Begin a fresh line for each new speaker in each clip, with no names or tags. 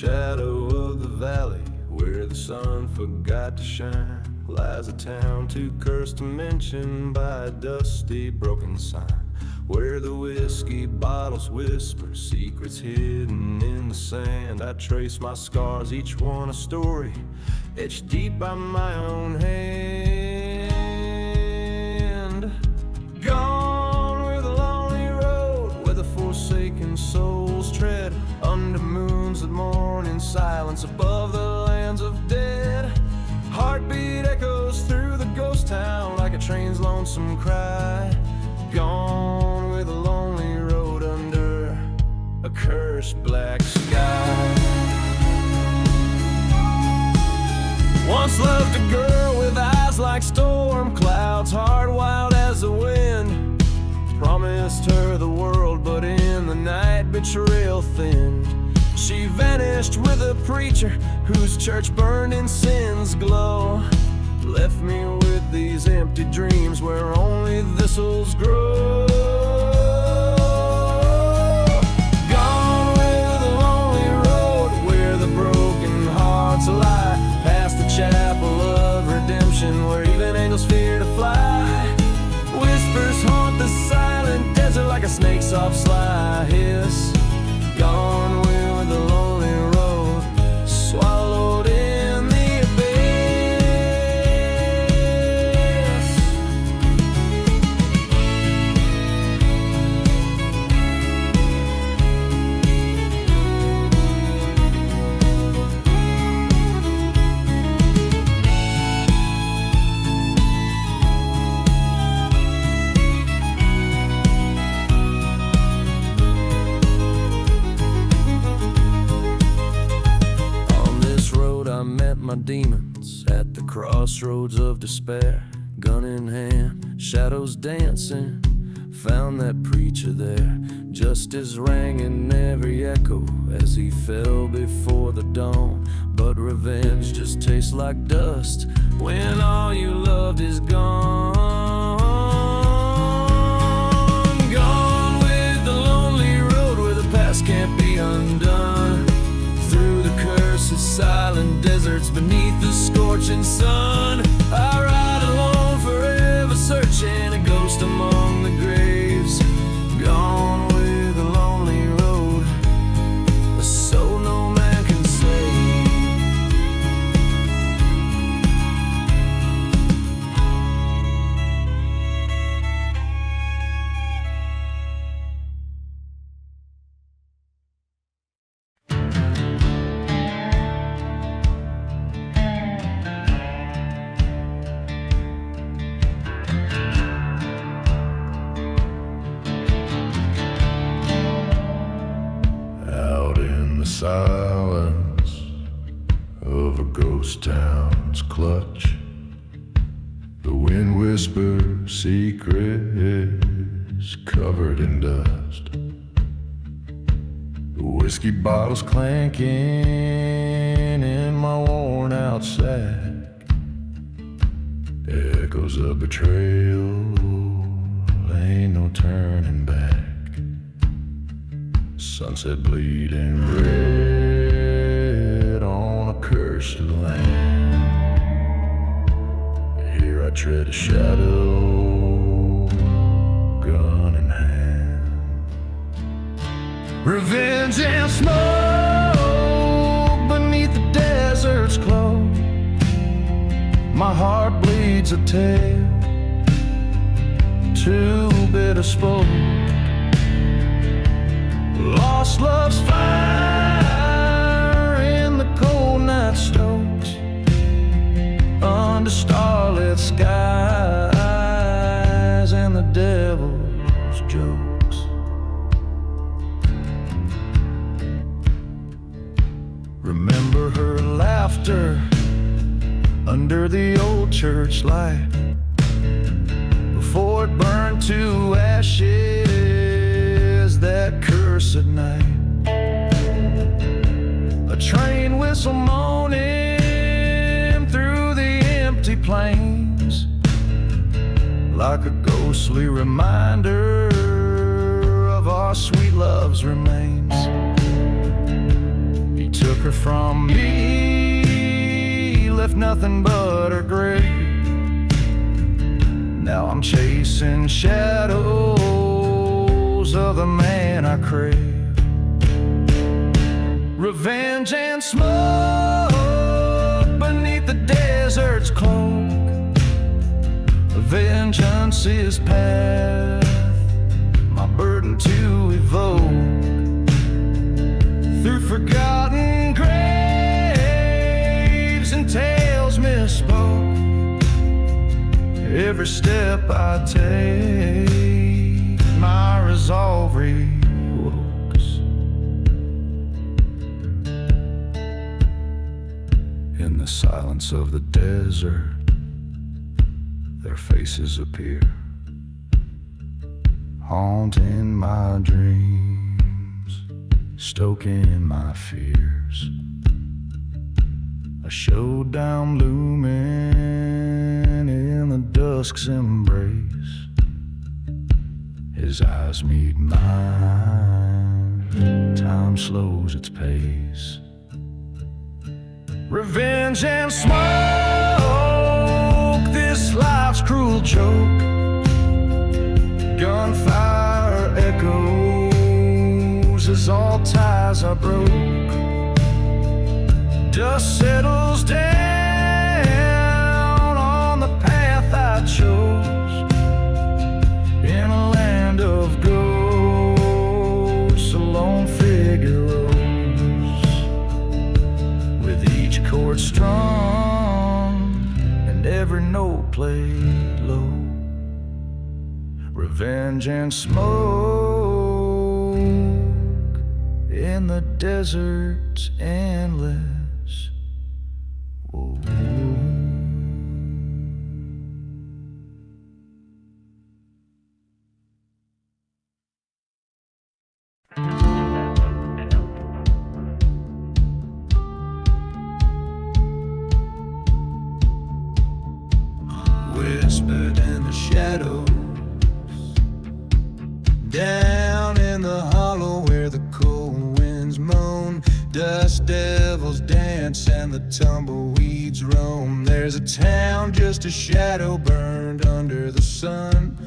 shadow of the valley, where the sun forgot to shine, lies a town too cursed to mention by a dusty broken sign, where the whiskey bottles whisper secrets hidden in the sand. I trace my scars, each one a story, etched deep by my own hand. Gone where the lonely road, where the forsaken souls tread, under moons that mourn in silence above the lands of dead. Heartbeat echoes through the ghost town like a train's lonesome cry. Gone with a lonely road under a cursed black sky. Once loved a girl with eyes like storm clouds, heart wild as the wind. Promised her the world, but in the night betrayal thinned. She vanished with a preacher whose church burned in sin's glow. Left me with these empty dreams where only thistles grow. Gone with the lonely road where the broken hearts lie, past the chapel of redemption where even angels fear to fly. Whispers haunt the silent desert like a snake's soft sly hiss. Gone with the lonely road, swallowed in the abyss. My demons at the crossroads of despair, gun in hand, shadows dancing. Found that preacher there, justice rang in every echo as he fell before the dawn. But revenge just tastes like dust when all you loved is gone. Gone with the lonely road where the past can't be undone. Through the cursed silent deserts beneath the scorching sun, I ride alone forever, searching a ghost among the graves. Gone with a lonely road, a soul no man can save.
Silence of a ghost town's clutch, the wind whispers secrets covered in dust. The whiskey bottles clanking in my worn out sack, echoes of betrayal, ain't no turning back. Sunset bleeding red on a cursed land. Here I tread a shadow, gun in hand. Revenge and smoke beneath the desert's close. My heart bleeds a tale too bitter spoke. Lost love's fire in the cold night stokes, under starlit skies and the devil's jokes. Remember her laughter under the old church light, before it burned to ashes that cursed night. A train whistle moaning through the empty plains, like a ghostly reminder of our sweet love's remains. took her from me, left nothing but her grave. Now I'm chasing shadows of the man I crave. Revenge and smoke beneath the desert's cloak. Vengeance is path, my burden to evoke. Through forgotten graves and tales misspoke, every step I take, my resolve rewokes. In the silence of the desert, their faces appear, haunting my dreams, stoking my fears. A showdown looming in the dusk's embrace. His eyes meet mine, time slows its pace. Revenge and smoke, this life's cruel joke. Gunfire echoes as all ties are broke. Dust settles down on the path I chose. In a land of ghosts, a lone figure rose, with each chord strung and every note played low. Revenge and smoke in the desert's endless. Whoa.
Whispered in the shadows, down in the hollow where the cold winds moan. Dust devils dance and the tumbleweeds roam. There's a town, just a shadow burned under the sun,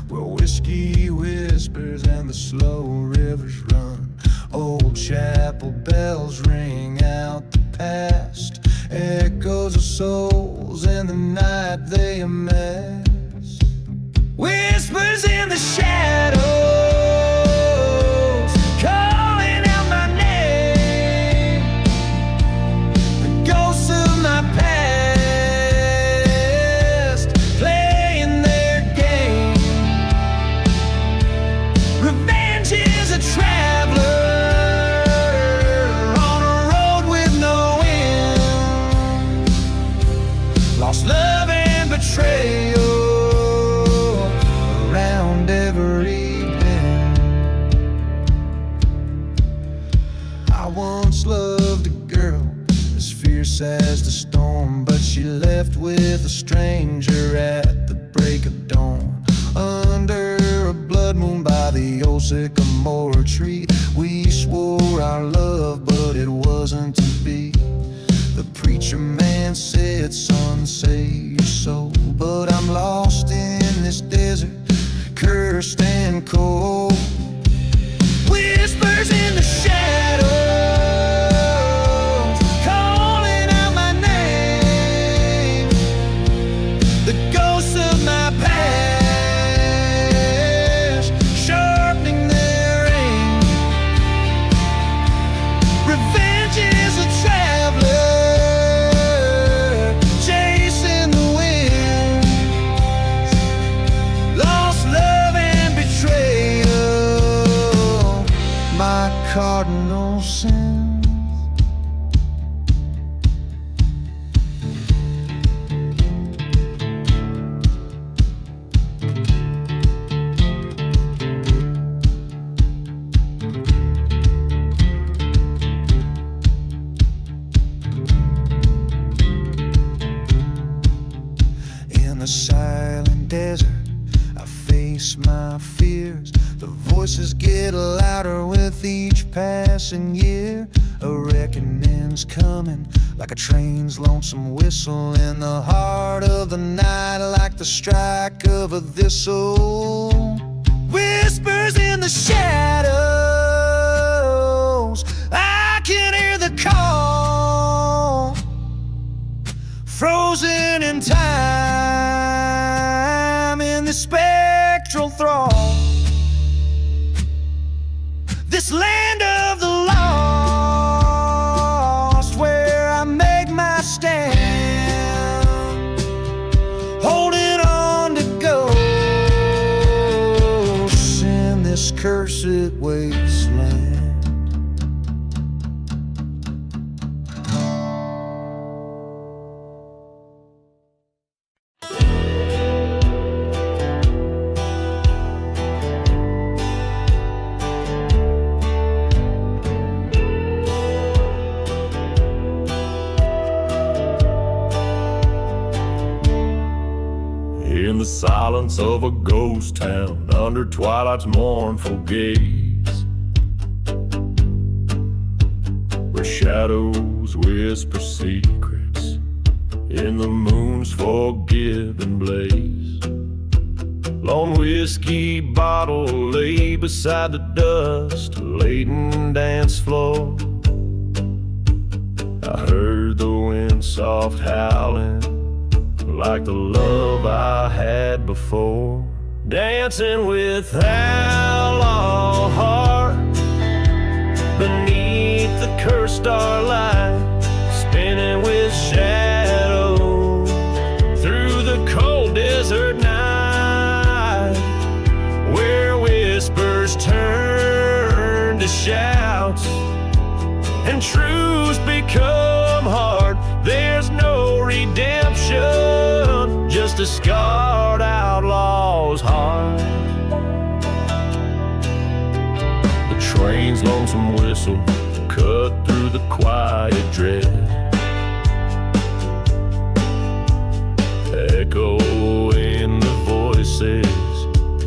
where whiskey whispers and the slow rivers run. Old chapel bells ring out the past, echoes of souls in the night they amass. Whispers in the shadows, calling out my name. The ghosts of my past, playing their game. Revenge is a traveler on a road with no end. Lost love and betrayal around every bend. I once loved a girl as fierce as the storm, but she left with a stranger at the break of dawn. Under a blood moon by the old sycamore tree, we swore our love, but it wasn't to be. The preacher man said, son, save your soul. But I'm lost in this desert, cursed and cold. Whispers in the shadows, calling out my name. The ghosts of my past, sharpening their aim. Revenge is a traveler, chasing the wind. Lost love and betrayal, my cardinal sin. In the silent desert, I face my fears. The voices get louder with each passing year.
A reckoning's coming, like a train's lonesome whistle in the heart of the night, like the strike of a thistle. Whispers in the shadows, I can hear the call, frozen in time in the spectral thrall. This land of the lost, where I make my stand, holding on to ghosts in this cursed wasteland.
In the silence of a ghost town, under twilight's mournful gaze, where shadows whisper secrets in the moon's forgiven blaze. Lone whiskey bottle lay beside the dust-laden dance floor. I heard the wind soft howling, like the love I had before. Dancing with outlaw heart beneath the cursed starlight, spinning with shadow through the cold desert night, where whispers turn to shouts and truths become hard. There's no redemption, just a scarred outlaw's heart. The train's lonesome whistle cut through the quiet dread, echoing the voices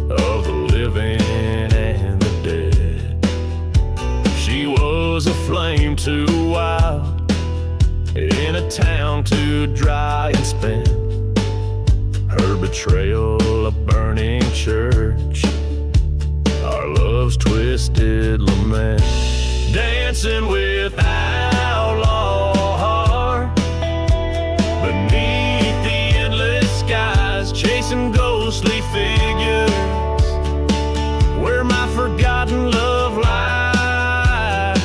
of the living and the dead. She was a flame too wild, in a town too dry and spent. Her betrayal a burning church, our love's twisted lament. Dancing with outlaw heart beneath the endless skies, chasing ghostly figures where my forgotten love lies.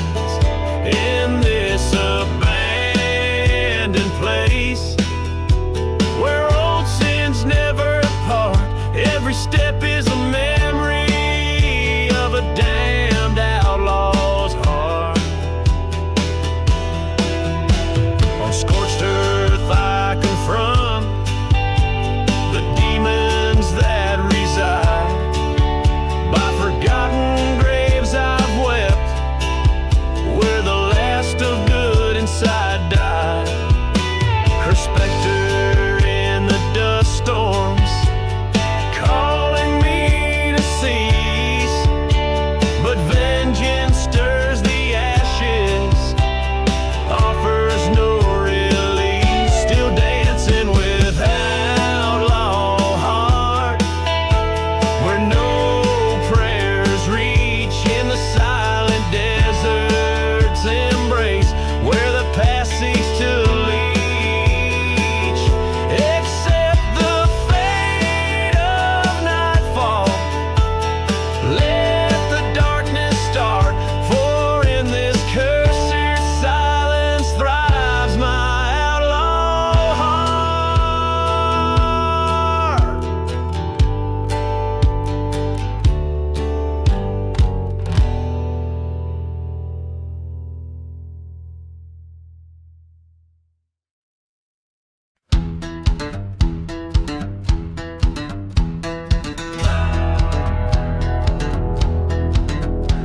In this abandoned place where old sins never part, every step is a memory of a damned outlaw's heart. On scorched earth I confront the demons that reside. By forgotten graves I've wept, where the last of good inside died. Her specter in the dust storms, calling me to cease, but vengeance stirs the ashes, offers no release. Still dancing with outlaw heart, where no prayers reach, in the silent desert's embrace, where the past seeks to leech, accept the fate of nightfall. Let the darkness start, for in this cursed silence thrives my outlaw heart.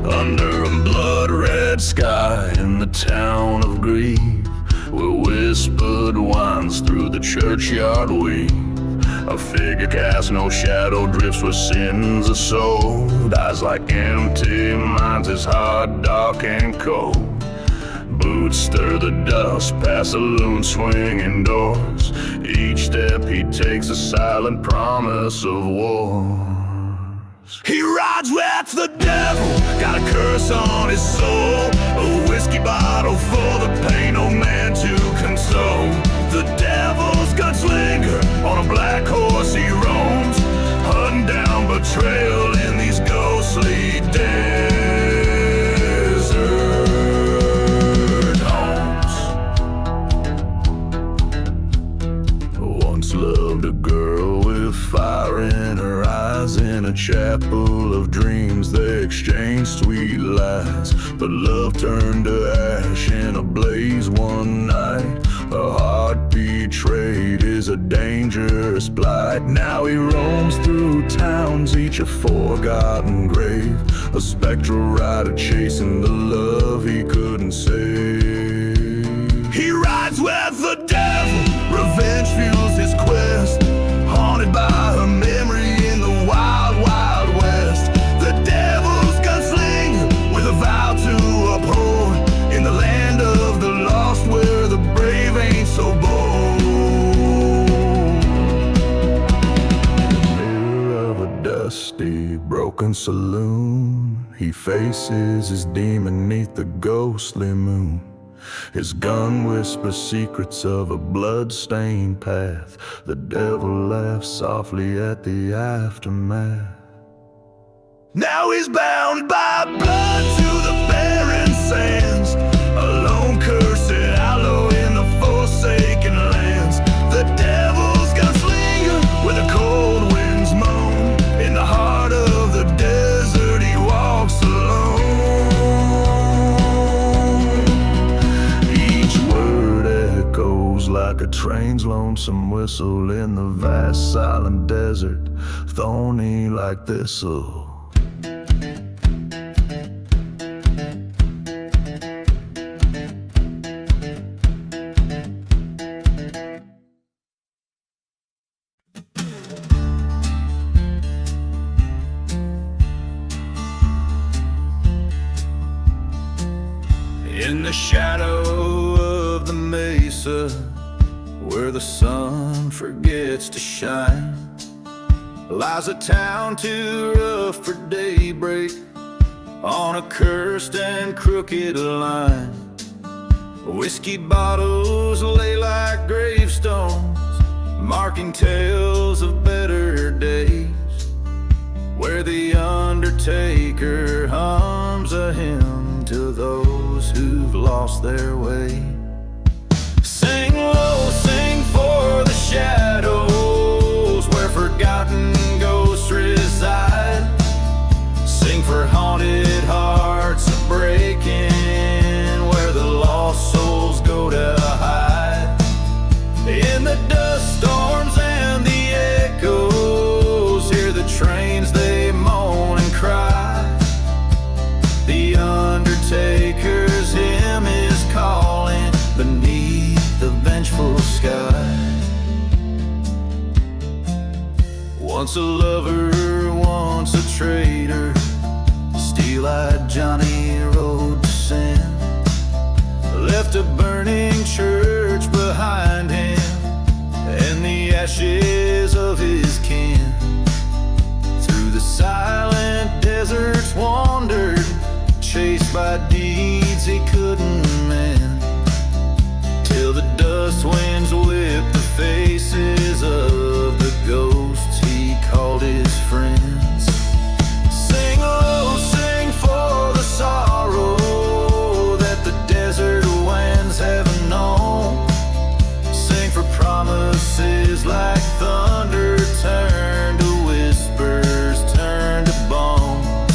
Under a blood-red sky in the town of grief, where whispered winds through the churchyard weave, a figure casts no shadow, drifts where sins are sold, eyes like empty minds, his heart dark and cold. Boots stir the dust past saloon swinging doors. Each step he takes a silent promise of war. He rides with the devil, got a curse on his soul. A whiskey bottle for the pain, no man to console. The devil's gunslinger, on a black horse he roams, hunting down betrayal in these ghostly desert homes. Once loved a girl with fire in her eyes. In a chapel of dreams they exchanged sweet lies, but love turned to ash in a blaze one night. A heart betrayed is a dangerous blight. Now he roams through towns, each a forgotten grave, a spectral rider chasing the love he couldn't save. He rides with the devil, revenge fuels his quest, haunted by her memory in the wild, wild west. The devil's gunslinger with a vow to uphold, in the land of the lost where the brave ain't so bold. In the mirror of a dusty, broken saloon, he faces his demon neath the ghostly moon. His gun whispers secrets of a blood-stained path. The devil laughs softly at the aftermath. Now he's bound by blood to the barren sands, a lone cursed outlaw in the forsaken lands. The devil's gunslinger with the cold winds moan, in the heart of the desert he walks alone. Like a train's lonesome whistle in the vast silent desert, thorny like thistle. In the shadow of the mesa, where the sun forgets to shine, lies a town too rough for daybreak, on a cursed and crooked line. Whiskey bottles lay like gravestones, marking tales of better days, where the undertaker hums a hymn to those who've lost their way. Sing low, sing for the shadows, where forgotten ghosts reside. Sing for haunted hearts breaking, where the lost souls go to hide. In the dust storms and the echoes, hear the trains they moan and cry. The undertaker's hymn is calling beneath the vengeful sky. Once a lover, once a traitor, steel-eyed Johnny rode to sin, left a burning church behind him and the ashes of his kin. Through the silent deserts wandered, chased by deeds he couldn't mend, till the dust winds whipped the faces of the ghosts he called his friends. Sing low, sing for the sorrow that the desert winds have known. Sing for promises like thunder turn to whispers, turn to bones,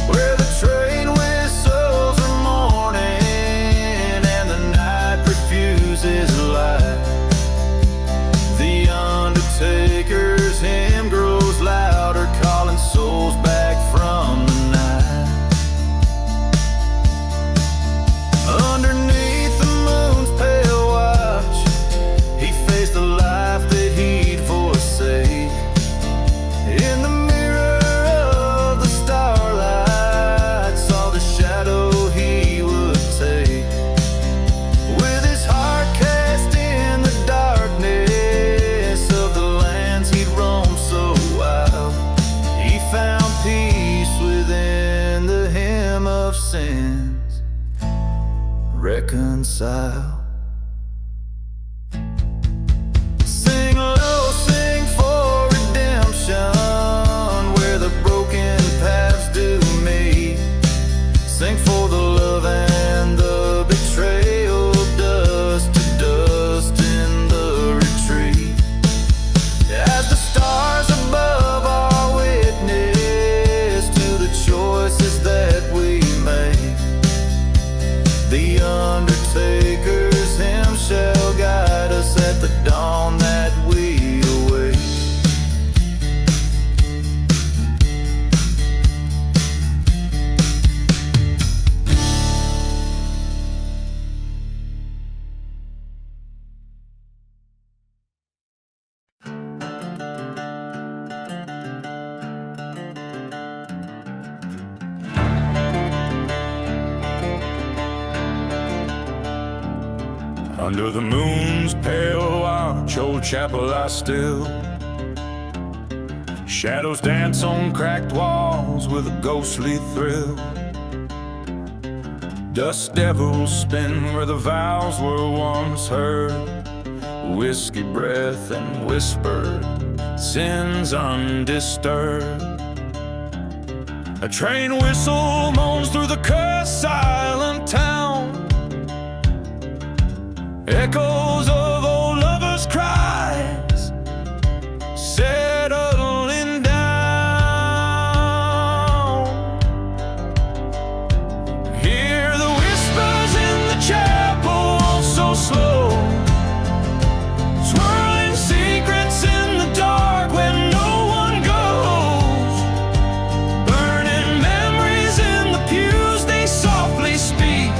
where the train whistles are mourning and the night refuses light. The Under the moon's pale arch, old chapel lies still. Shadows dance on cracked walls with a ghostly thrill. Dust devils spin where the vows were once heard. Whiskey breath and whispered, sins undisturbed. A train whistle moans through the cursed silent town. Echoes of old lovers' cries settling down. Hear the whispers in the chapel so slow, swirling secrets in the dark when no one goes. Burning memories in the pews, they softly speak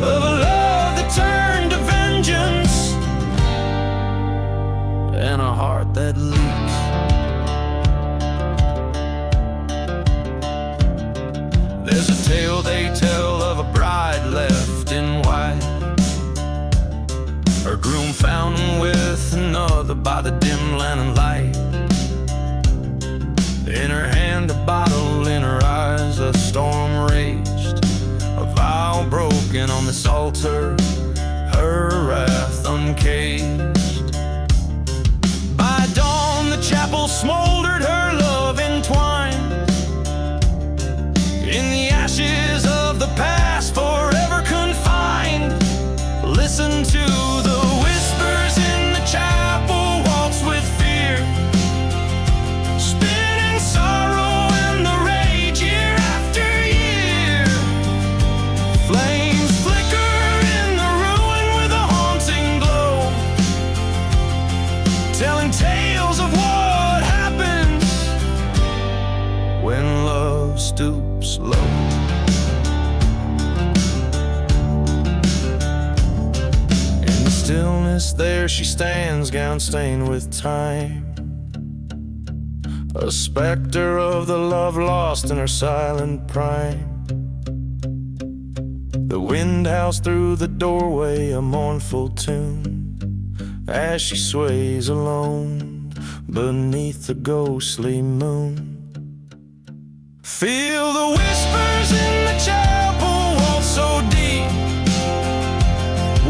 of a love that turned to vengeance and a heart that leaks. There's a tale they tell of a bride left in white, her groom found with another by the dim lantern light. In her hand a bottle, in her eyes a storm raged. A vow broken on this altar, her wrath uncaged. By dawn the chapel smoldered, her love entwined in the ashes of the past, forever confined. Listen to the whispers in the chapel, waltz with fear, spinning sorrow and the rage year after year. Flames flicker in the ruin with a haunting glow, telling tales of what happens when love stoops low. Stillness there she stands, gown stained with time, a specter of the love lost in her silent prime. The wind howls through the doorway, a mournful tune, as she sways alone beneath the ghostly moon. Feel the whispers in the chapel, waltz so deep,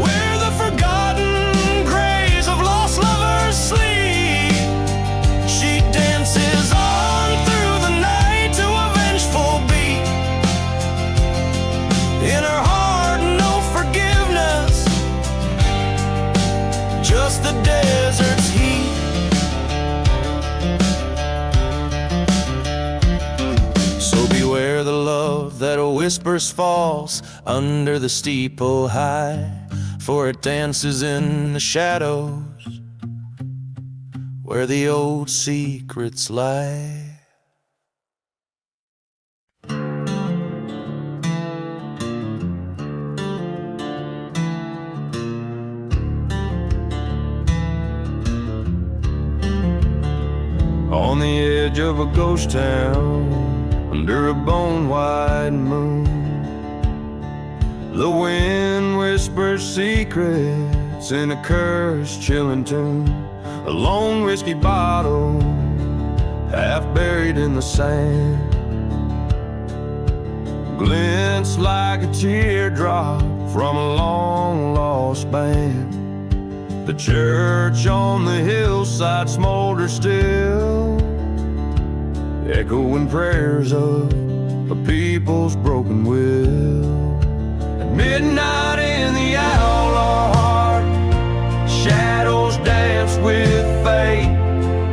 where the forgotten graves of lost lovers sleep. She dances on through the night to a vengeful beat. In her heart no forgiveness, just the desert's heat. So beware the love that whispers falls under the steeple high, for it dances in the shadows where the old secrets lie. On the edge of a ghost town, under a bone-white moon, the wind whispers secrets in a cursed, chilling tune. A lone whiskey bottle, half buried in the sand, glints like a teardrop from a long-lost band. The church on the hillside smolders still, echoing prayers of a people's broken will. Midnight in the outlaw heart, shadows dance with fate.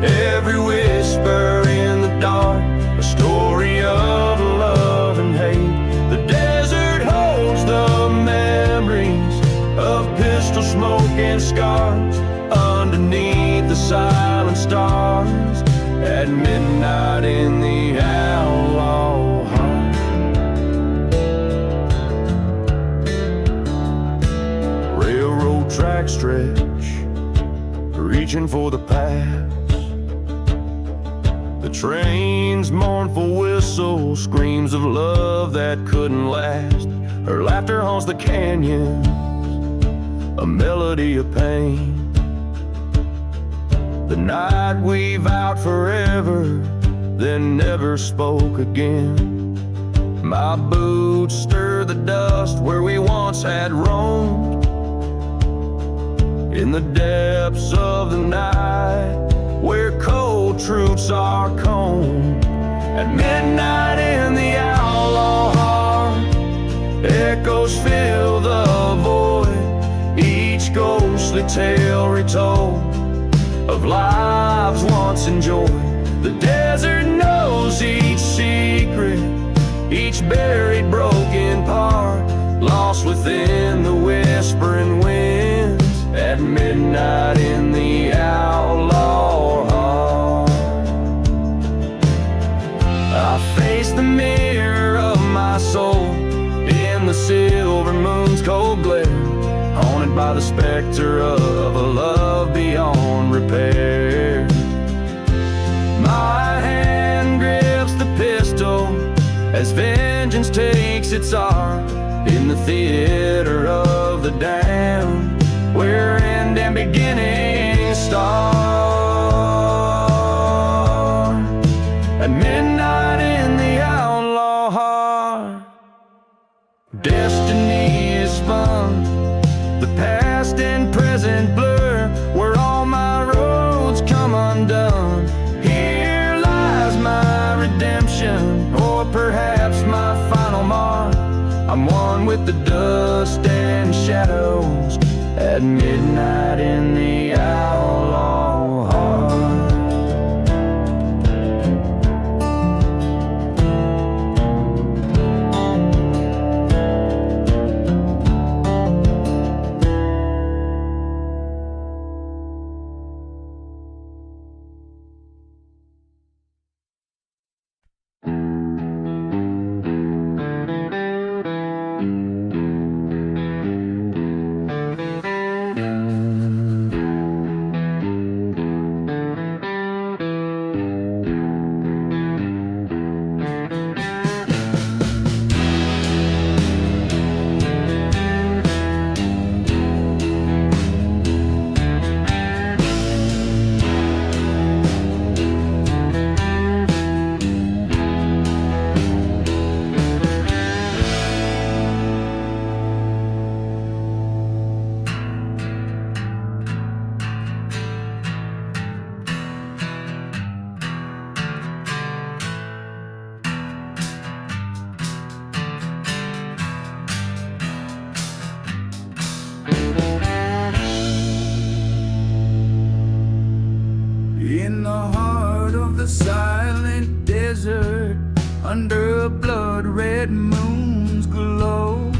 Every whisper in the dark, a story of love and hate. The desert holds the memories of pistol smoke and scars underneath the silent stars. At midnight in the outlaw heart, railroad track stretch, reaching for the past. The train's mournful whistle screams of love that couldn't last. Her laughter haunts the canyon a melody of pain. The night we vowed forever, then never spoke again. My boots stir the dust where we once had roamed. In the depths of the night, where cold truths are combed. At midnight in the outlaw heart, echoes fill the void, each ghostly tale retold of lives once enjoyed. The desert knows each secret, each buried broken part, lost within the whispering winds. At midnight in the outlaw heart, I face the mirror of my soul in the silver moon's cold glare, haunted by the specter of a love beyond repair. My hand grips the pistol as vengeance takes its art in the theater of the damned, where end and beginning start. At midnight in the outlaw heart, destiny is spun, the past and present blur, where all my roads come undone. Here lies my redemption, or perhaps my final mark. I'm one with the dust and shadows at midnight in the outlaw heart. In the heart of the silent desert, under a blood-red moon's glow,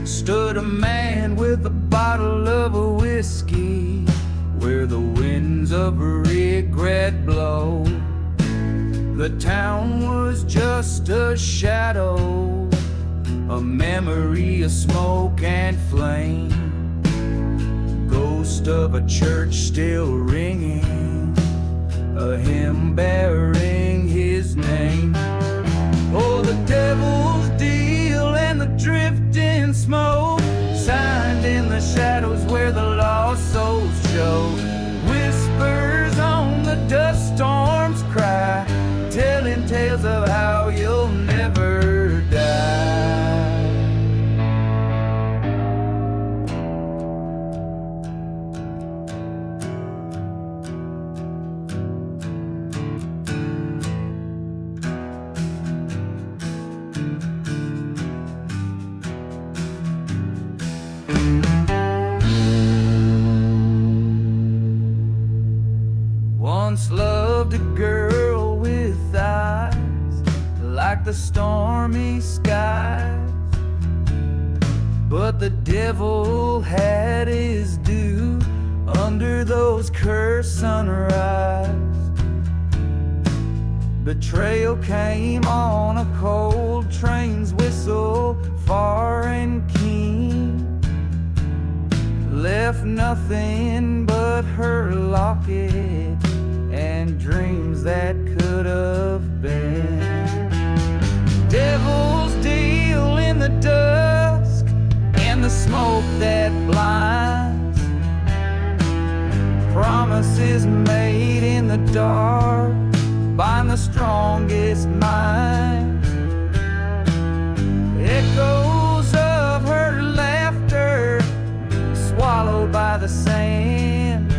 stood a man with a bottle of a whiskey, where the winds of regret blow. The town was just a shadow, a memory of smoke and flame, ghost of a church still ringing, a hymn bearing his name. Oh, the devil's deal and the drifting smoke, signed in the shadows where the lost souls show. Whispers on the dust storms cry, telling tales of how you'll never die. Once loved a girl with eyes like the stormy skies, but the devil had his due under those cursed sunrise. Betrayal came on a cold train's whistle, far and keen, left nothing but her locket and dreams that could have been. Devil's deal in the dusk and the smoke that blinds, promises made in the dark, bind the strongest mind. Echoes of her laughter swallowed by the sand,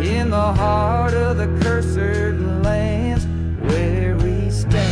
in the heart of the cursed lands where we stand.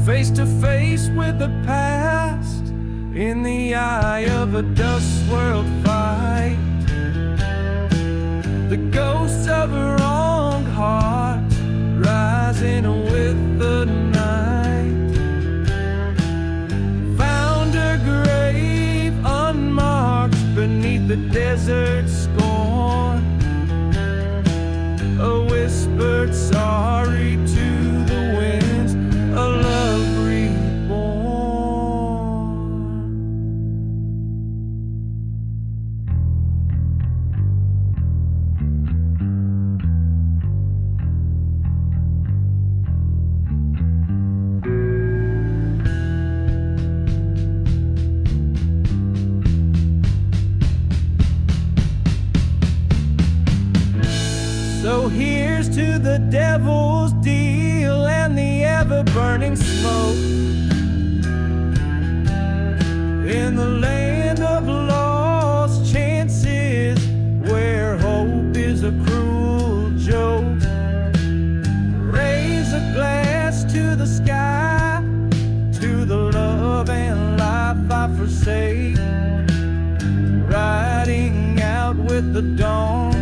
Face to face with the past, in the eye of a dust-swirled fight. The ghosts of her wrong heart rising with the night. Found her grave unmarked beneath the desert scorn. A whispered sorry to the winds, a love reborn. So here's to the devil's deal and the ever-burning smoke. In the land of lost chances, where hope is a cruel joke, raise a glass to the sky, to the love and life I forsake, riding out with the dawn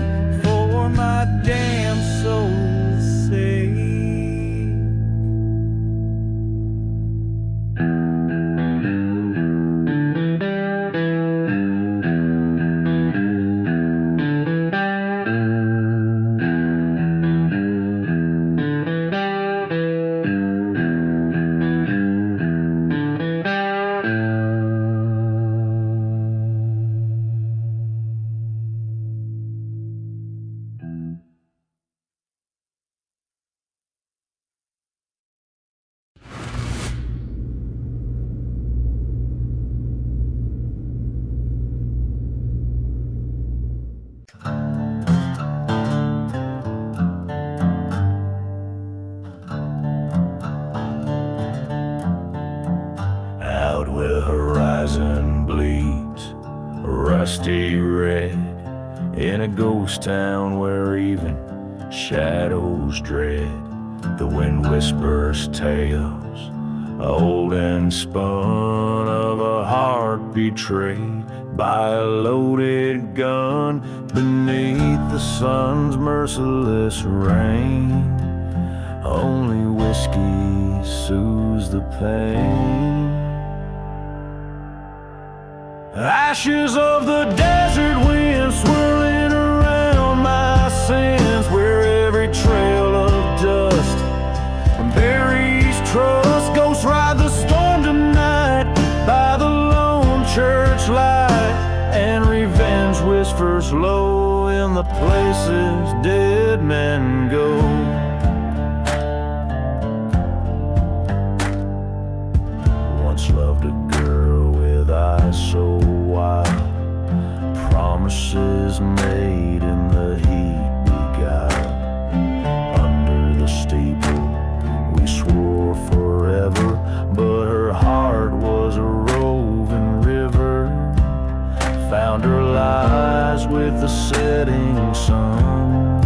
for my damn soul's sake. Out where the horizon bleeds rusty red, in a ghost town where even shadows dread. The wind whispers tales, old and spun, of a heart betrayed by a loaded gun beneath the sun's merciless rain. Only whiskey soothes the pain. Ashes of the desert wind swirling around my sins, where every trail of dust buries trust. Ghosts ride the storm tonight by the lone church light, and revenge whispers low in the places dead men go. Once loved a girl with eyes so wild, promises made in the heat beguiled. Under the steeple we swore forever, but her heart was a roving river. Found her lies with the setting sun,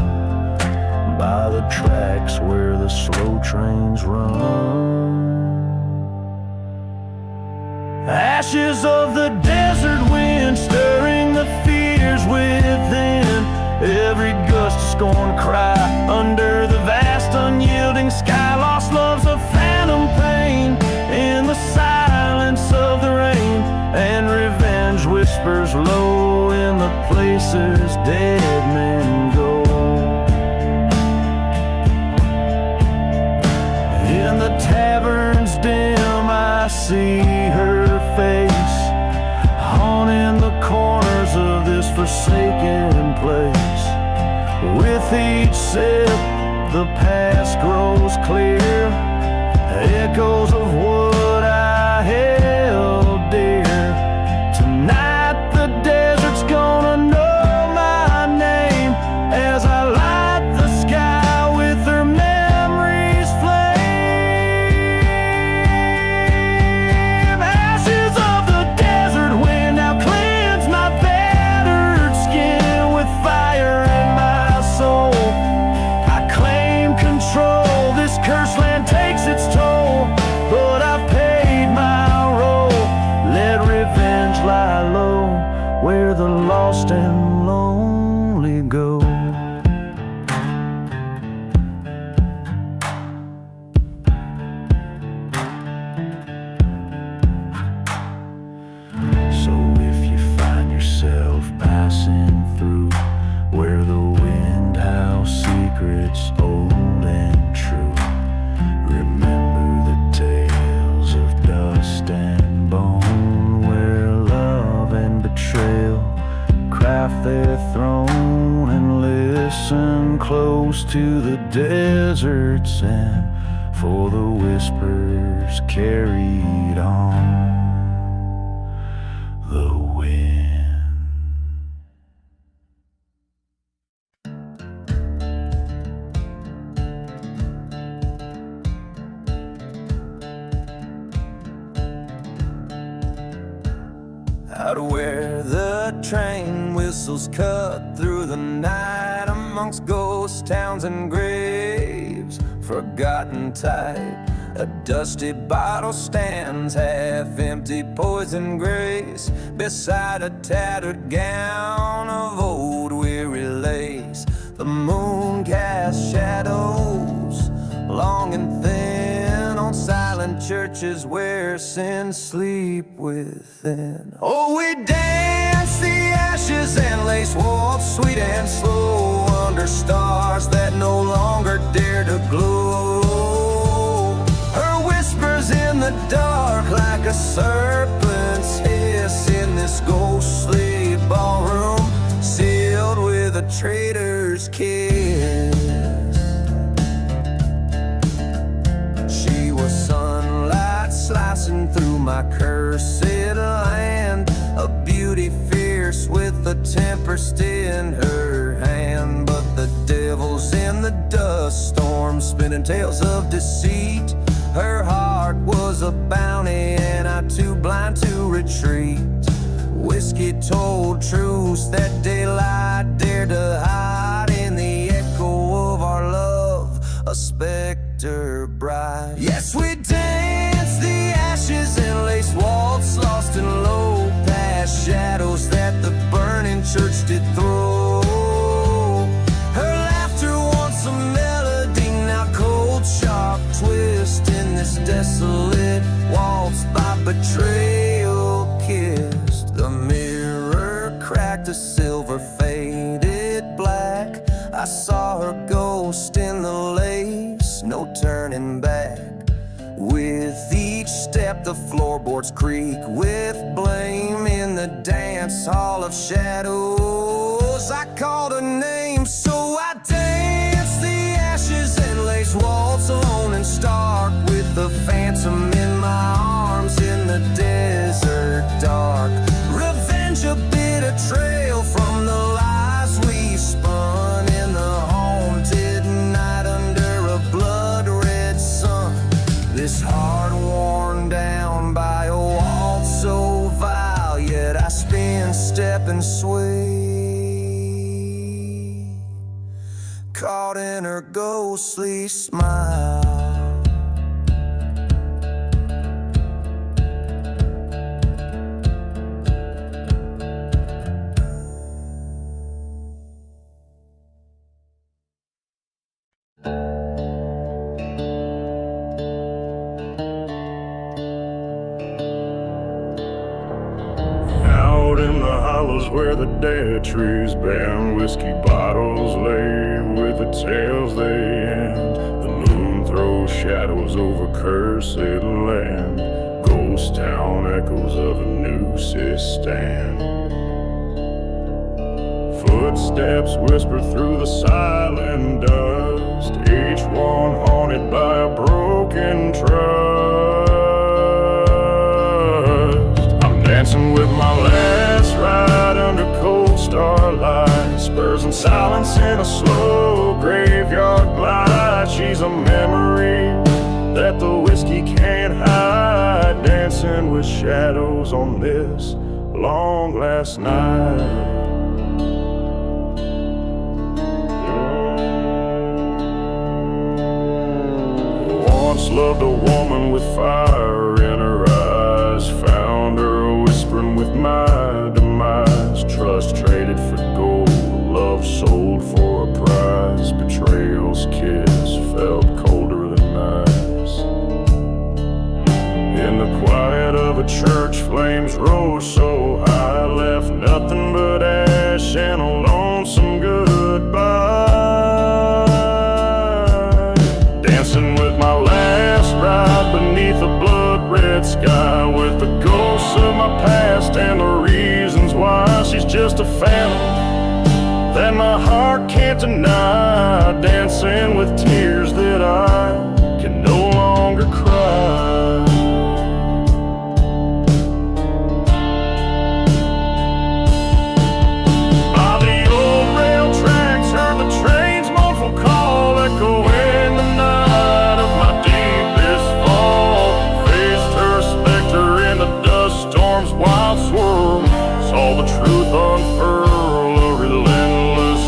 by the tracks where the slow trains run. Ashes of the desert wind stirring the fears within. Every gust of scorn cry under the vast unyielding sky. In the tavern's dim I see her face, haunting the corners of this forsaken place. With each sip the past grows clear, echoes of what I held dear. Tonight the desert's gonna know my name as I light the sky with her memories flame. Ashes of the desert wind now cleanse my battered skin with fire in my soul. I claim control, this cursed land takes its toll, but I've paid my role. Let revenge lie low where the lost and lonely go. So if you find yourself passing through where the wind howls secrets old and true, remember the tales of dust and bone, where love and betrayal craft their throne, and listen close to the desert's end for the whispers carried on the wind. Out where the train whistles cut through the night, amongst ghost towns and graves, forgotten type, a dusty bottle stands half empty, poison grace, beside a tattered gown of old weary lace. The moon casts shadows long and thin on silent churches where sins sleep within. Oh, we dance the ashes and lace waltz sweet and slow under stars that no longer dare to glow. Her whispers in the dark like a serpent's hiss in this ghostly ballroom sealed with a traitor's kiss. She was sunlight slicing through my cursed land, a beauty fierce with a tempest in her hand. But the devil's in the dust storm, spinning tales of deceit. Her heart was a bounty and I too blind to retreat. Whiskey told truths that daylight dared to hide in the echo of our love, a specter bright. Yes, we danced the ashes and lace waltz, lost in low past shadows that the burning church did throw. Her laughter once a melody, now cold sharp twist in this desolate waltz by betrayal kissed. The mirror cracked a silver faded black. I saw her ghost in the lace, no turning back. With each step the floorboards creak with blame in the dance hall of shadows. I called her name, so I danced the ashes and lace waltz alone and stark, with the phantom in my arms in the desert dark. Revenge a bitter trail from the lies we spun in the haunted night under a blood-red sun. This heart worn down by a waltz so vile, yet I spin, step and sway, caught in her ghostly smile. Where the dead trees bend, whiskey bottles lay with the tales they end. The moon
throws shadows over cursed land. Ghost town echoes of a noose stand. Footsteps whisper through the silent dust, each one haunted by a broken trust. I'm dancing with my last ride under cold starlight, spurs and silence in a slow graveyard glide. She's a memory that the whiskey can't hide, dancing with shadows on this long last night. Once loved a woman with fire in her eyes, found her whispering with my demise. Trust traded for gold, love sold for a price. Betrayal's kiss felt colder than ice. In the quiet of a church, flames rose so high, left nothing but ash and a lonesome goodbye. Dancing with my last ride beneath a blood-red sky, with the ghosts of my past and the reasons why. She's just a phantom that my heart can't deny, dancing with tears that I can no longer cry. By the old rail tracks, heard the train's mournful call echo in the night of my deepest fall. Faced her specter in the dust storm's wild swirl, saw the truth unfurl, a relentless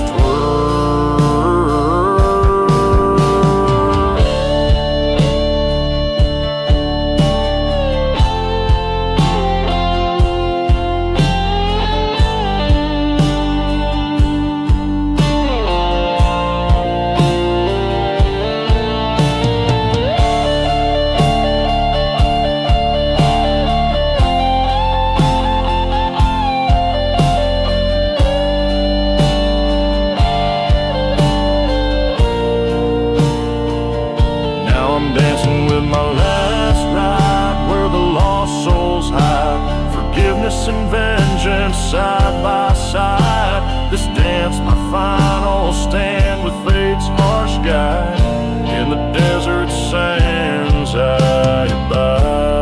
and vengeance side by side. This dance, my final stand with fate's harsh guide. In the desert sands, I abide.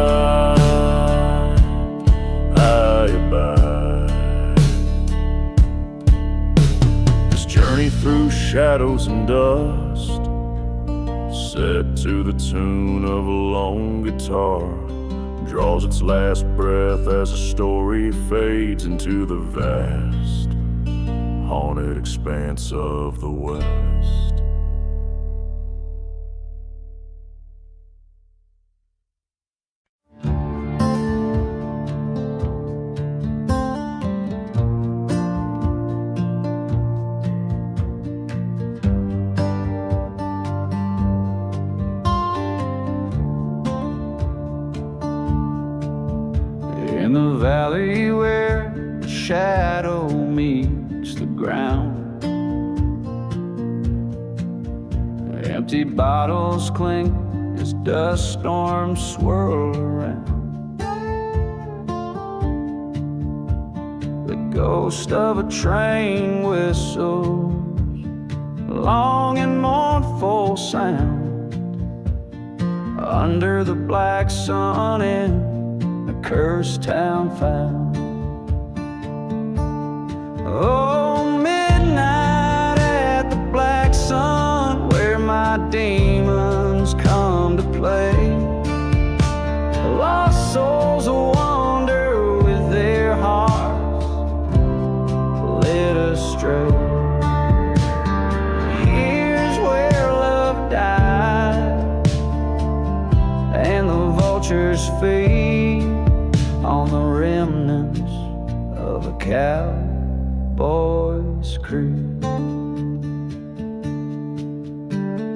This journey through shadows and dust, set to the tune of a lone guitar, draws its last breath as a story fades into the vast, haunted expanse of the West.
In the valley where the shadow meets the ground, empty bottles clink as dust storms swirl around. The ghost of a train whistles, a long and mournful sound, under the black sun in a cursed town found. Oh, midnight at the black sun, where my demons come to play. Lost souls wander with their hearts led astray. Here's where love died, and the vultures feed on the remnants of a cowboy's creed.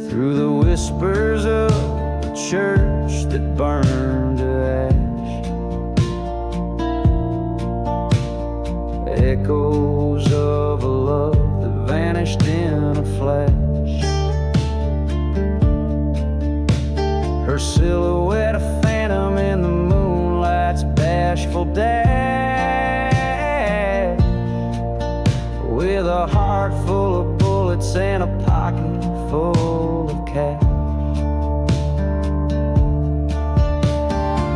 Through the whispers of the church that burned to ash, echoes of a love that vanished in a flash. her silhouette a phantom in the moonlight's bashful dash, with a heart full of bullets and a pocket full of cash.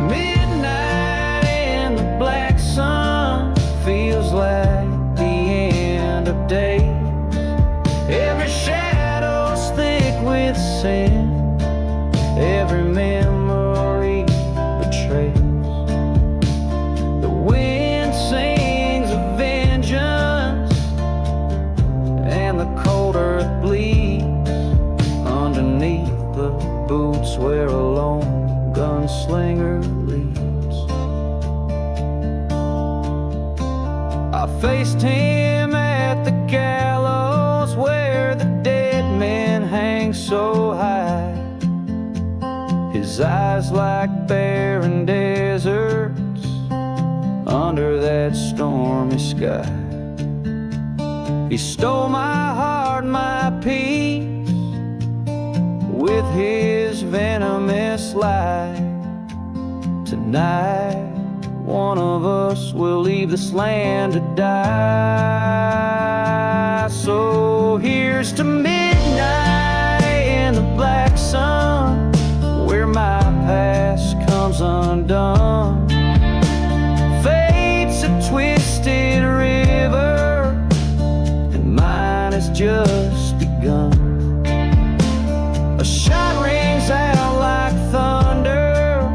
Midnight and the black sun feels like the end of days. Every shadow's thick with sin, every memory betrays. The wind sings of vengeance, and the cold earth bleeds underneath the boots where a lone gunslinger leads. I faced him at the gallows where the dead men hang so high, his eyes like barren deserts under that stormy sky. He stole my heart, my peace, with his venomous lie. Tonight, one of us will leave this land to die. So here's to midnight and the black sun, where my past comes undone. Fate's a twisted river, and mine has just begun. A shot rings out like thunder,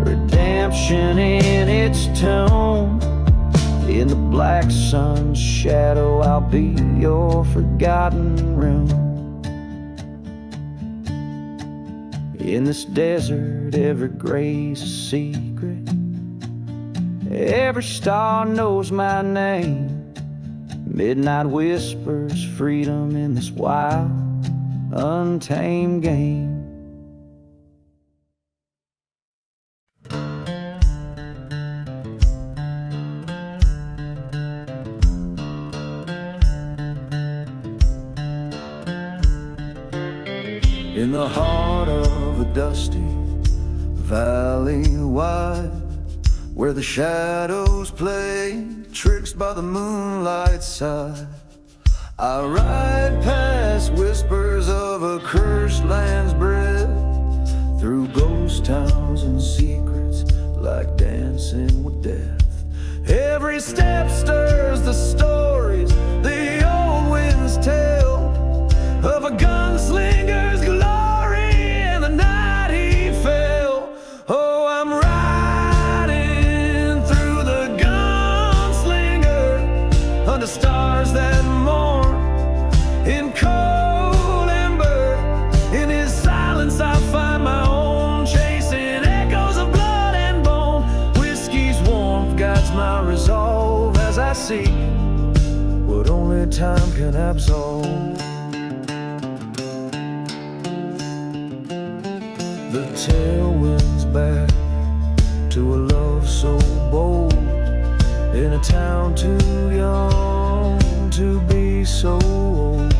redemption in its tone. In the black sun's shadow, I'll be your forgotten realm. In this desert, every gray's a secret, every star knows my name. Midnight whispers freedom in this wild, untamed game.
In the heart of a dusty valley wide, where the shadows play tricks by the moonlight's side, I ride past whispers of a cursed land's breath, through ghost towns and secrets like dancing with death. Every step stirs the stories the old winds tell of a gunslinger's glory and the night he fell. Oh, I'm riding through the gunslinger under stars that mourn in cold ember. In his silence I find my own, chasing echoes of blood and bone. Whiskey's warmth guides my resolve as I seek what only time can absolve. The tailwind's back to a love so bold, in a town too young to be so old.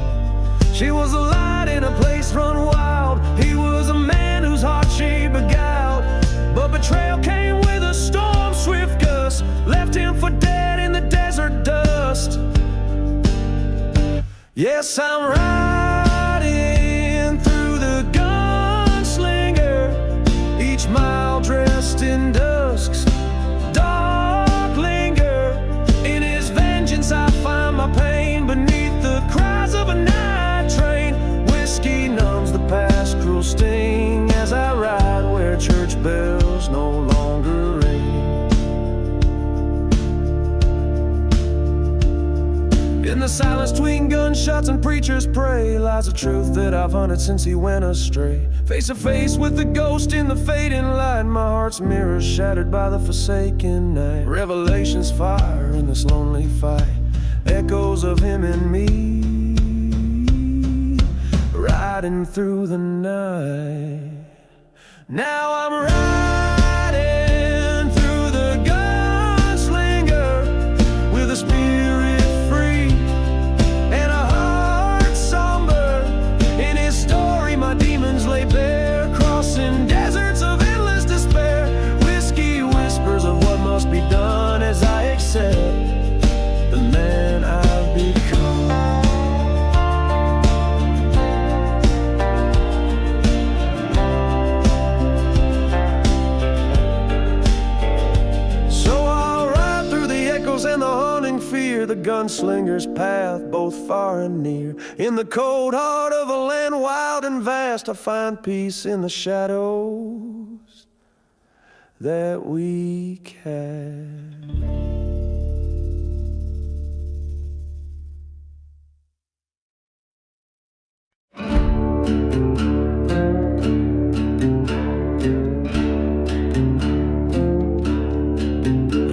She was a light in a place run wild, he was a man whose heart she beguiled. But betrayal came with a storm, swift gust left him for dead in the desert dust. Yes, I'm riding through the gunslinger, each mile dressed in dusk's dark linger. In his vengeance I find my pain beneath the cries of a night train. Whiskey numbs the past cruel sting as I ride where church bells no longer ring. In the silence between gunshots and preachers pray lies a truth that I've hunted since he went astray. Face to face with the ghost in the fading light, my heart's mirror shattered by the forsaken night. Revelations fire in this lonely fight, echoes of him and me, riding through the night. Now I'm riding through the gunslinger with a spirit free and a heart somber. In his story my demons lay bare, crossing down the gunslinger's path, both far and near. In the cold heart of a land wild and vast, I find peace in the shadows that we cast.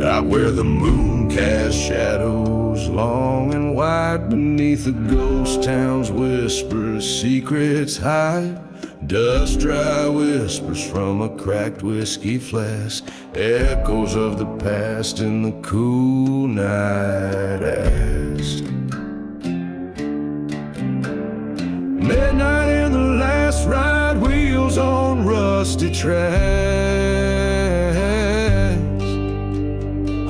Out where the moon casts shadows long and wide, beneath the ghost town's whispers secrets hide. Dust dry whispers from a cracked whiskey flask, echoes of the past in the cool night ask. Midnight in the last ride, wheels on rusty tracks,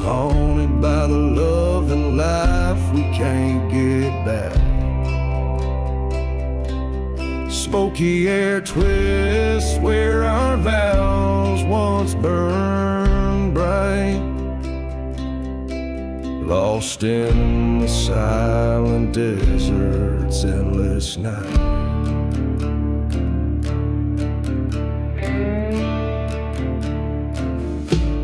haunted by the love and life we can't get back. Smoky air twists where our vows once burned bright, lost in the silent desert's endless night.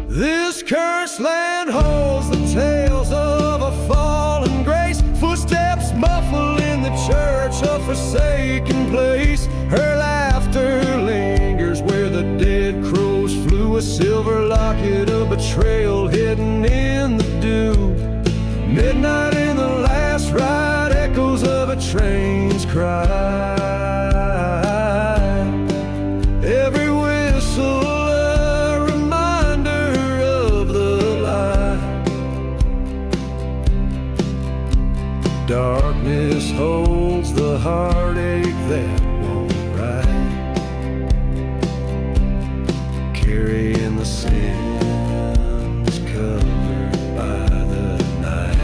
This cursed land holds the tales of a fallen grace, footsteps muffle in the church, a forsaken place. Her laughter lingers where the dead crows flew, a silver locket of betrayal hidden in the dew. Midnight in the last ride, echoes of a train's cry. Every whistle a reminder of the lie. Darkness holds the heartache that won't ride, carrying the sins covered by the night.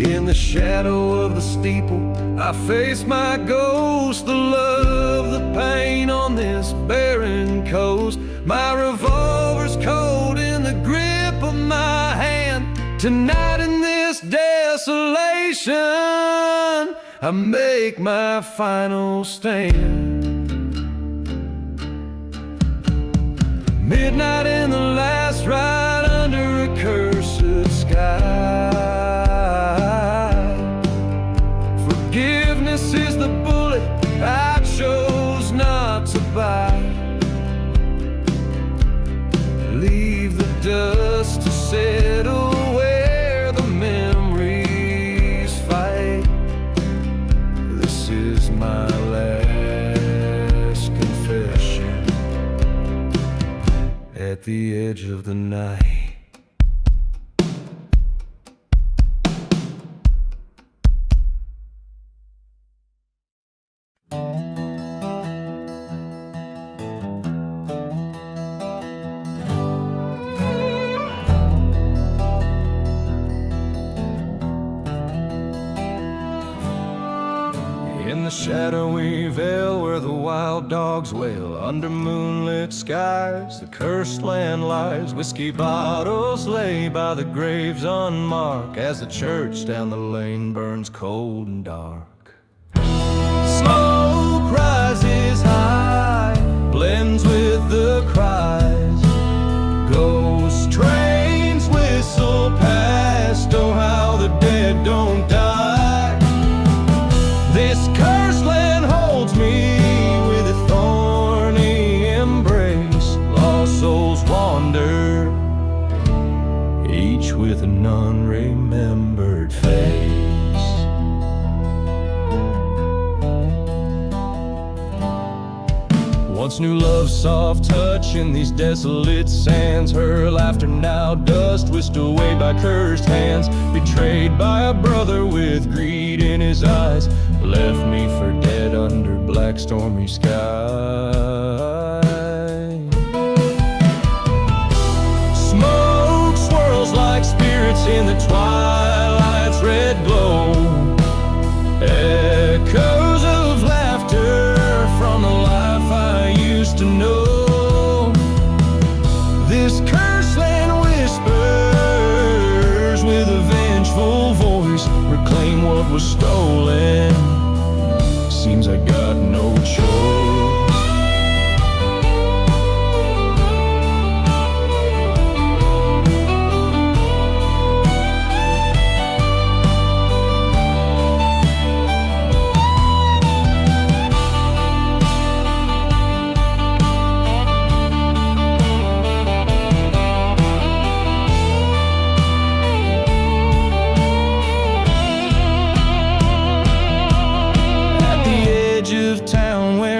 In the shadow of the steeple, I face my ghost, the love, the pain on this barren coast. My revolver's cold in the grip of my hand. Tonight in this desolation, I make my final stand. Midnight in the last ride under a cursed sky. Forgiveness is the bullet I chose not to buy. Leave the dust to settle where the memories fight. This is my last confession at the edge of the night. In the shadowy vale where the wild dogs wail, under moonlit skies the cursed land lies. Whiskey bottles lay by the graves unmarked, as the church down the lane burns cold and dark. Smoke rises high, blends with the cries. Ghost trains whistle past, oh how the dead don't die. This cursed land holds me with a thorny embrace. Lost souls wander, each with an unremembered face. Once knew love's soft touch in these desolate sands. Her laughter now dust whisked away by cursed hands. Betrayed by a brother with greed in his eyes, left me for dead under black stormy sky. Smoke swirls like spirits in the twilight's red glow. Echoes of laughter from the life I used to know. This cursed land whispers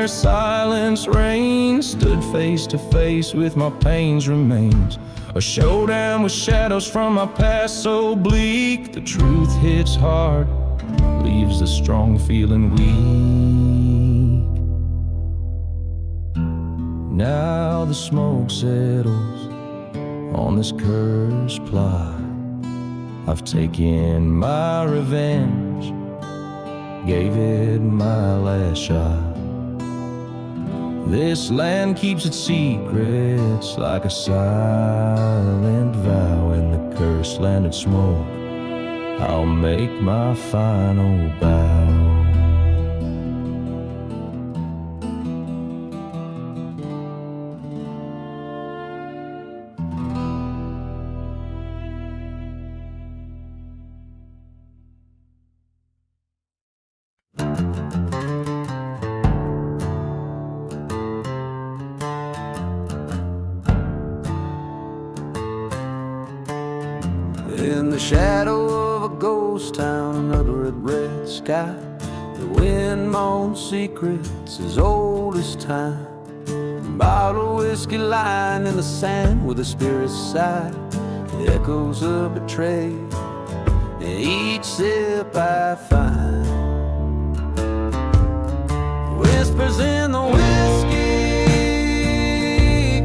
their silence reigns. Stood face to face with my pain's remains. A showdown with shadows from my past so bleak. The truth hits hard, leaves the strong feeling weak. Now the smoke settles on this cursed plot. I've taken my revenge, gave it my last shot. This land keeps its secrets like a silent vow. In the cursed land of smoke, I'll make my final bow.
In the shadow of a ghost town under a red sky, the wind moans secrets as old as time. Bottled whiskey lying in the sand where the spirits sigh, the echoes of betrayal in each sip I find. Whispers in the whiskey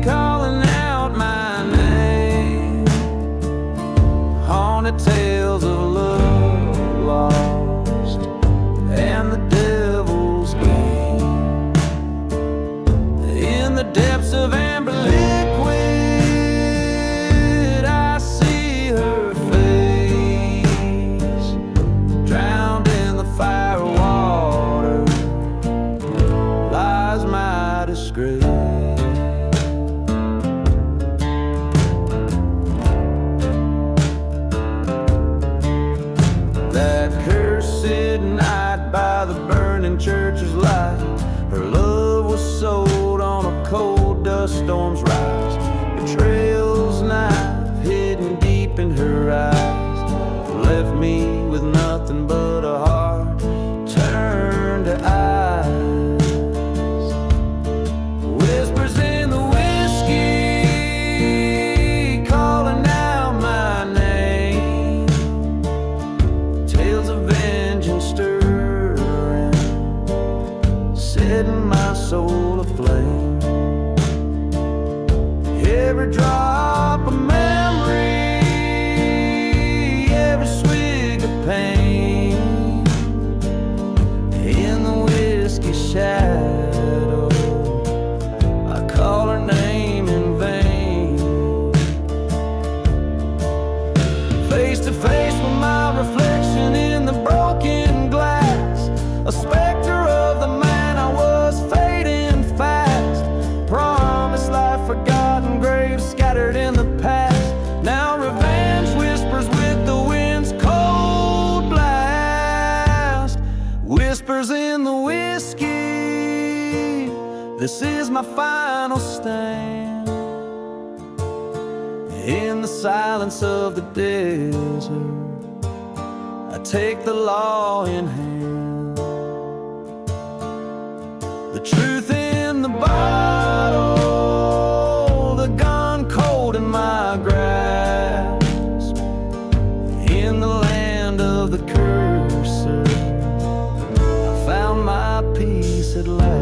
calling out my name. Haunted tales of love lost and the devil's game. In the depths of amber liquid, I see her face, drowned in the fire water lies my disgrace. That cursed night by the burning church's light, her love was sold on a cold dust storm's rise. Betrayal's knife hidden deep in her eyes left me with nothing but a heart turned to ice. Whispers in the whiskey calling out my name. Tales of vengeance stirring, setting my soul aflame. Every drop of memory, every swig of pain. In the whiskey shadow, I call her name in vain. Face to face with my reflection in the broken glass, a specter of the man I was fading fast. Promised life forgotten, graves scattered in the past. Now revenge whispers with the wind's cold blast. Whispers in the whiskey, this is my final stand. In the silence of the desert, I take the law in hand. The truth in the bottle, the gun cold in my grasp. In the land of the cursor, I found my peace at last.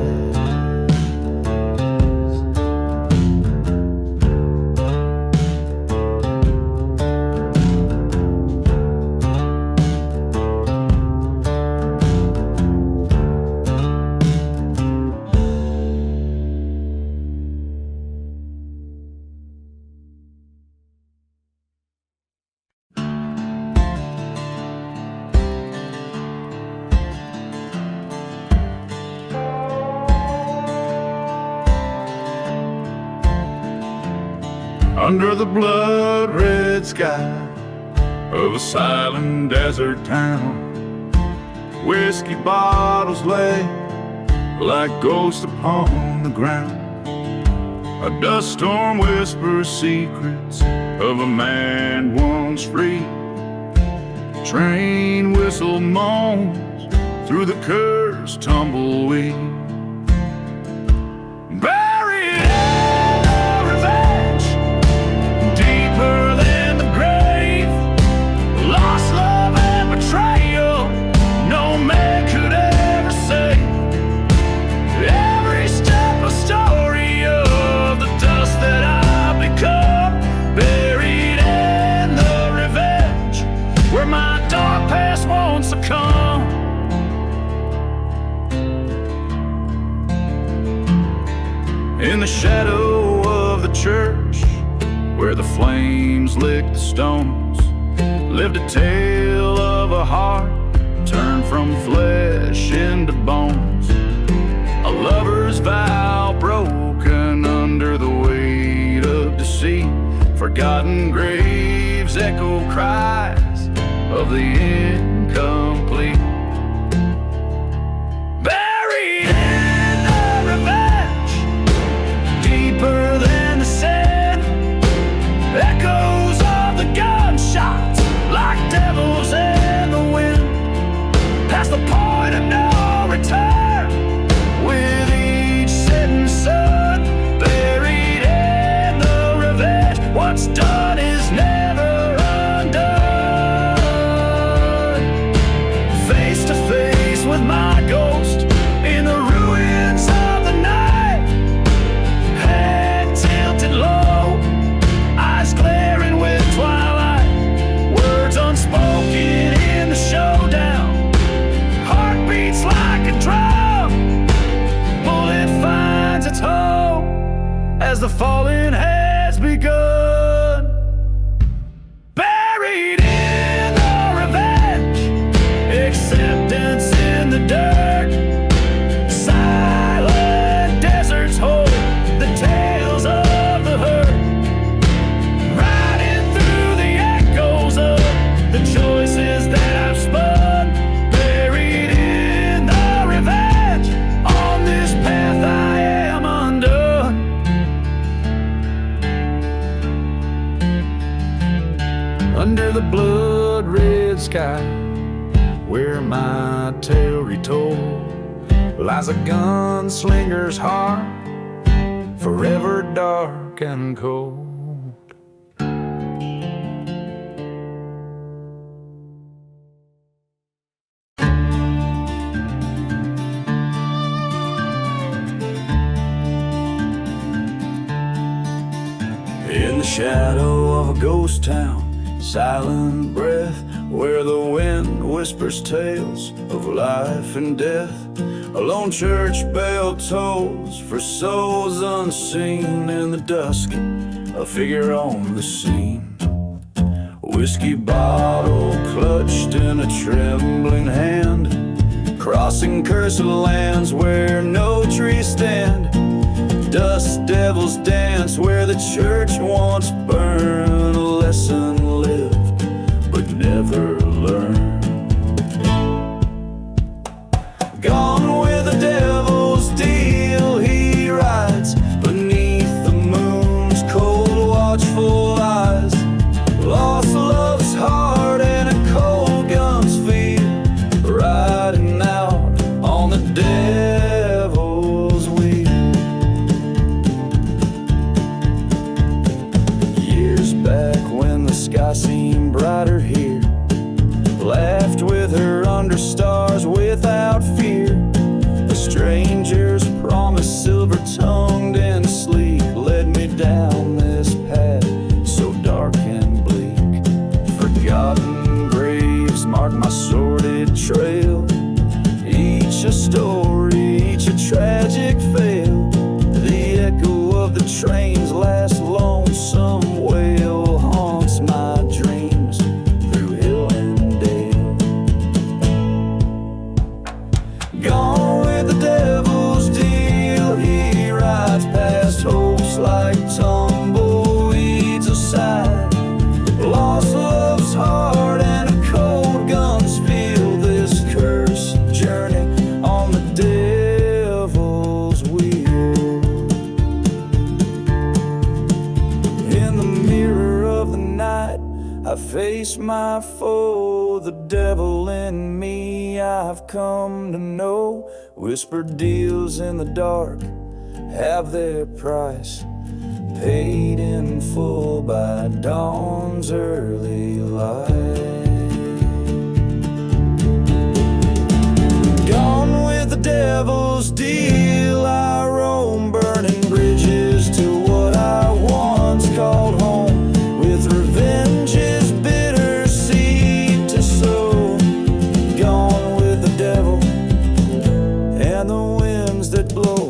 Under the blood-red sky of a silent desert town, whiskey bottles lay like ghosts upon the ground. A dust storm whispers secrets of a man once free. Train whistle moans through the cursed tumbleweed. In the shadow of the church, where the flames lick the stones, lived a tale of a heart turned from flesh into bones. A lover's vow broken under the weight of deceit. Forgotten graves echo cries of the incomplete. Buried in the revenge, deeper than the sand, echoes of the gunshots like devils in the wind. Past the point of no return, with each setting sun, buried in the revenge. What's done is never undone. Face to face with my ghost in the ruins of the night, head tilted low, eyes glaring with twilight, words unspoken in the showdown, heart beats like a drum, bullet finds its home as the falling has begun. Buried in the revenge, acceptance in the dirt, silent deserts hold the tales of the hurt, riding through the echoes of the choices that I've spun. Buried in the revenge, on this path I am undone. Under the blood-red sky, where my tale retold, lies a gunslinger's heart, forever dark and cold. In the shadow of a ghost town, silent breath, where the wind whispers tales of life and death. A lone church bell tolls for souls unseen. In the dusk, a figure on the scene, whiskey bottle clutched in a trembling hand, crossing cursed lands where no trees stand. Dust devils dance where the church once burned. A lesson lived but never learned. Gone with the devil's deal, he rides beneath the moon's cold watchful eyes. Lost love's heart and a cold gun's feel, riding out on the devil's wheel. Years back when the sky seemed brighter here, laughed with her under stars without fear. A stranger's promise, silver-tongued and sleek, led me down this path so dark and bleak. Forgotten graves mark my sordid trail, each a story, each a tragic fail. The echo of the train's last lonesome wail haunts my dreams through hill and dale. Gone with the devil's deal, he rides past hopes like tumbleweeds aside. Lost love's heart and a cold gun's feel, this cursed journey on the devil's wheel. In the mirror of the night, I face my foe, the devil in me I've come to know. Whispered deals in the dark have their price, paid in full by dawn's early light. Gone with the devil's deal, I roam burning bridges to what I once called home, with revenge's bitter seed to sow. Gone with the devil and the winds that blow.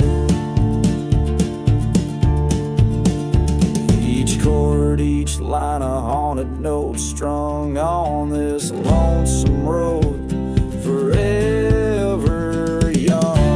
haunted note strung on this lonesome road, forever young.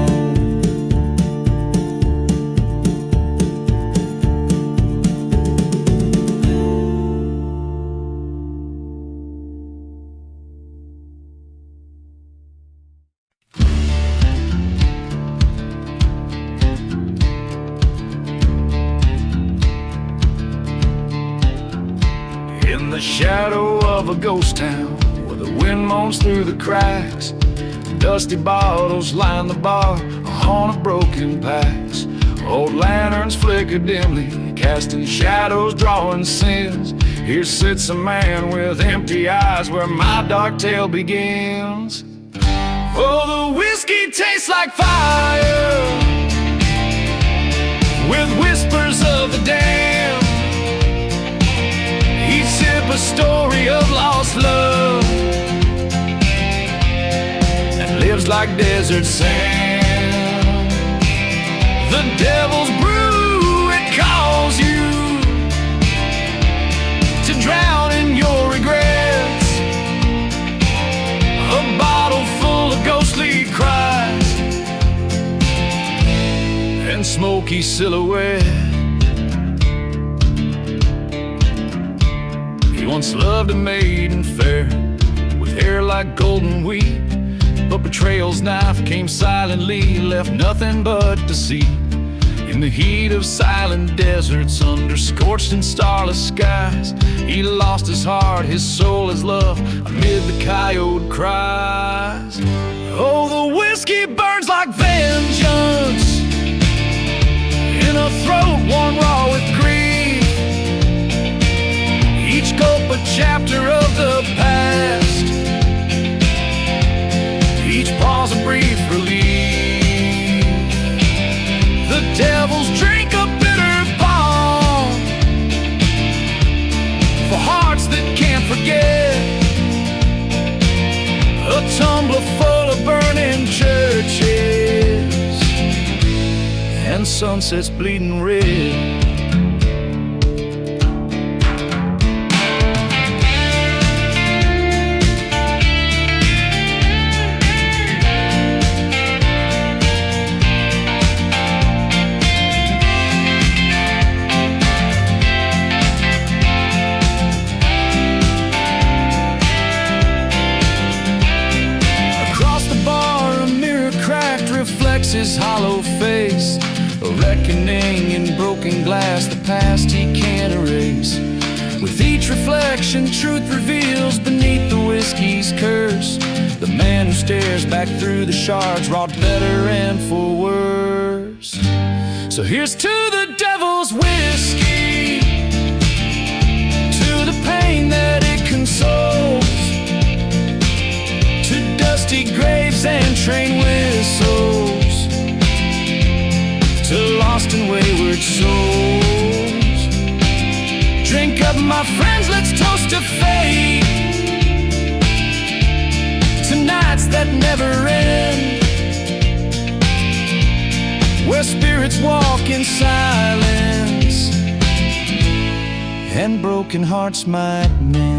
In the shadow of a ghost town, where the wind moans through the cracks, dusty bottles line the bar, a haunt of broken packs. Old lanterns flicker dimly, casting shadows, drawing sins. Here sits a man with empty eyes where my dark tale begins. Oh, the whiskey tastes like fire, with whispers of the damned. Each sip a story of lost love that lives like desert sand. The devil's brew, it calls you to drown in your regrets. A bottle full of ghostly cries and smoky silhouette. He once loved a maiden fair with hair like golden wheat, but betrayal's knife came silently, left nothing but deceit. In the heat of silent deserts, under scorched and starless skies, he lost his heart, his soul, his love, amid the coyote cries. Oh, the whiskey burns like vengeance in a throat worn raw with grief. Each gulp a chapter of the past, each pause a brief relief. The devil's drink a bitter balm for hearts that can't forget. A tumbler full of burning churches and sunsets bleeding red. His hollow face, a reckoning in broken glass, the past he can't erase. With each reflection, truth reveals beneath the whiskey's curse. The man who stares back through the shards wrought better and for worse. So here's to the devil's whiskey, to the pain that it consoles, to dusty graves and train whistles, to lost and wayward souls. Drink up, my friends, let's toast to fate, to nights that never end, where spirits walk in silence and broken hearts might mend.